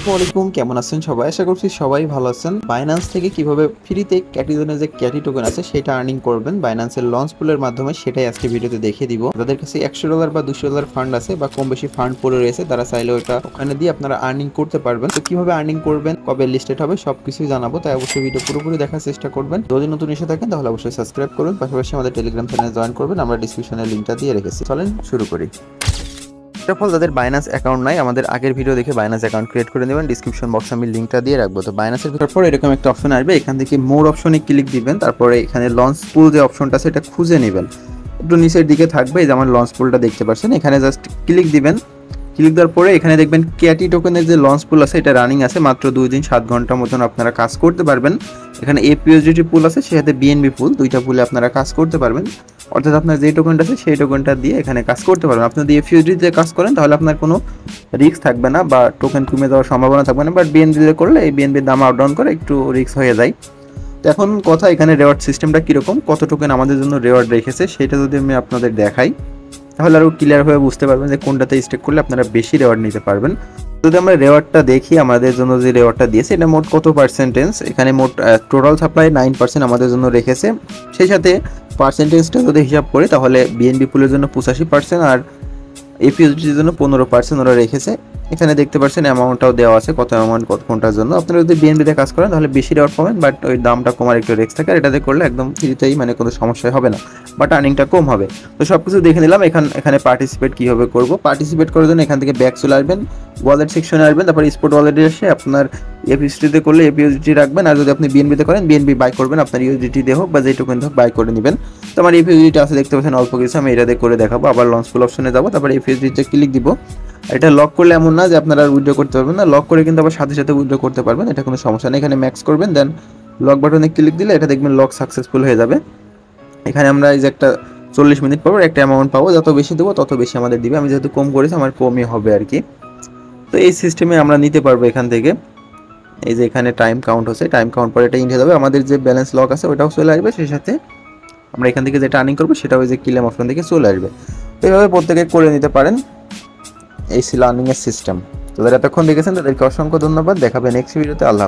আসসালামু আলাইকুম, কেমন আছেন সবাই? আশা করছি সবাই ভালো আছেন। বাইন্যান্স থেকে কিভাবে ফ্রিতে ক্যাটিজনের যে ক্যাটি টোকেন আছে সেটা আর্নিং করবেন বাইন্যান্সের লঞ্চ পুলের মাধ্যমে, সেটাই আজকে ভিডিওতে দেখিয়ে দিব। যাদের কাছে $100 বা $200 ফান্ড আছে বা কম বেশি ফান্ড পড়ে রয়েছে, তারা চাইলে ওটা ওখানে দিয়ে আপনারা আর্নিং করতে পারবেন। তো কিভাবে আর্নিং করবেন, কবে লিস্টেড হবে, সবকিছুই জানাবো। তাই অবশ্যই ভিডিও পুরোপুরি দেখার চেষ্টা করবেন। যদি নতুন এসে থাকেন তাহলে অবশ্যই সাবস্ক্রাইব করুন, পাশাপাশি আমাদের টেলিগ্রাম চ্যানেলে জয়েন করবেন। আমরা ডিসক্রিপশনে লিঙ্কটা দিয়ে রেখেছি। চলেন শুরু করি। ফল যাদের বাইন্যান্স অ্যাকাউন্ট নাই, আমাদের আগের ভিডিও দেখে বাইন্যান্স অ্যাকাউন্ট ক্রিয়েট করে নেবেন। ডিসক্রিপশন বক্সে আমি লিঙ্কটা দিয়ে রাখবো। তো বাইন্যান্সের ভিতর পর এরকম একটা অপশন আসবে, এখান থেকে মোর অপশনে ক্লিক দিবেন। তারপরে এখানে লঞ্চ পুল যে অপশনটা আছে এটা খুঁজে নেবেন, একটু নিচের দিকে থাকবে। এই যে আমার লঞ্চ পুলটা দেখতে পাচ্ছেন, এখানে জাস্ট ক্লিক দিবেন। ক্লিক দেওয়ার পরে এখানে দেখবেন ক্যাটি টোকেনের যে লঞ্চ পুল আছে এটা রানিং আছে, মাত্র 2 দিন 7 ঘন্টার মতন আপনারা কাজ করতে পারবেন। এখানে এপিওজিটি পুল আছে, সাথে বিএনবি পুল, দুইটা পুলে আপনারা কাজ করতে পারবেন। অর্থাৎ আপনার যে টোকেনটা আছে সেই টোকেনটা দিয়ে এখানে কাজ করতে পারবেন। আপনি যদি এপিওজিটিতে কাজ করেন তাহলে আপনার কোনো রিস্ক থাকবে না বা টোকেন কমে যাওয়ার সম্ভাবনা থাকবে না, বাট বিএনবিতে করলে এই বিএনবির দাম আপ ডাউন করে একটু রিস্ক হয়ে যায়। তো এখন কথা, এখানে রেওয়ার্ড সিস্টেমটা কীরকম, কত টোকেন আমাদের জন্য রেওয়ার্ড রেখেছে সেটা যদি আমি আপনাদের দেখাই তাহলে আরও ক্লিয়ার হয়ে বুঝতে পারবেন যে কোনটাতে স্টেক করলে আপনারা বেশি রেওয়ার্ড নিতে পারবেন। যদি আমরা রেওয়ার্ডটা দেখি, আমাদের জন্য যে রেওয়ার্ডটা দিয়েছে এটা মোট কত পার্সেন্টেজ, এখানে মোট টোটাল সাপ্লাই 9% আমাদের জন্য রেখেছে। সেই সাথে পার্সেন্টেজটা যদি হিসাব করি তাহলে বিএনবি পুলের জন্য 85% আর এপিওজিটির জন্য 15% ওরা রেখেছে। এখানে দেখতে পাচ্ছেন অ্যামাউন্টটাও দেওয়া আছে, কত অ্যামাউন্ট কত কোনটার জন্য। আপনারা যদি বিএনবিতে কাজ করেন তাহলে বেশি রেওয়ার্ড পাবেন, বাট ওই দামটা কমার একটু রিস্ক থাকে। আর এটাতে করলে একদম ফ্রিতেই, মানে কোনো সমস্যা হবে না, বাট আর্নিংটা কম হবে। তো সব কিছু দেখে নিলাম। এখানে পার্টিসিপেট কীভাবে করবো, পার্টিসিপেট করার জন্য এখান থেকে ব্যাক চলে আসবেন, ওয়ালেট সেকশনে আসবেন, তারপর স্পট ওয়ালেটে এসে আপনার এপিওজিটিতে করলে এপিওজিটি রাখবেন, আর যদি আপনি বিএনবিতে করেন বিএনবি বাই করবেন, আপনার ইউএসডিটি দিয়ে হোক বা যে টোকেন হোক বাই করে নেবেন। তো আমার এপিওজিটি আছে দেখতে পাচ্ছেন অল্প কিছু, আমি এটাতে করে দেখাবো। আবার লঞ্চ ফুল অপশনে যাবো, তারপর এপিওজিটিতে ক্লিক দিব। এটা লক করলে এমন না যে আপনারা উইথড্র করতে পারবেন না, লক করে কিন্তু আবার সাথে সাথে উইথড্র করতে পারবেন, এটা কোনো সমস্যা নেই। এখানে ম্যাক্স করবেন, দেন লক বাটনে ক্লিক দিলে এটা দেখবেন লক সাকসেসফুল হয়ে যাবে। এখানে আমরা এই যে একটা 40 মিনিট পর একটা অ্যামাউন্ট পাবো, যত বেশি দেবো তত বেশি আমাদের দিবে। আমি যেহেতু কম করেছি আমার কমই হবে আর কি। তো এই সিস্টেমে আমরা নিতে পারবো এখান থেকে। এই যে এখানে টাইম কাউন্ট হচ্ছে, টাইম কাউন্ট পরে এটা ইন্ড হয়ে যাবে, আমাদের যে ব্যালেন্স লক আছে ওটাও চলে আসবে। সেই সাথে আমরা এখান থেকে যেটা আর্নিং করবো সেটা ওই যে ক্লেম অপশন থেকে চলে আসবে। তো এইভাবে প্রত্যেকে করে নিতে পারেন। এই ছিল আর্নিংয়ের সিস্টেম। তো যারা এতক্ষণ দেখেছেন তাদেরকে অসংখ্য ধন্যবাদ। দেখাবে নেক্সট ভিডিওতে। আল্লাহ।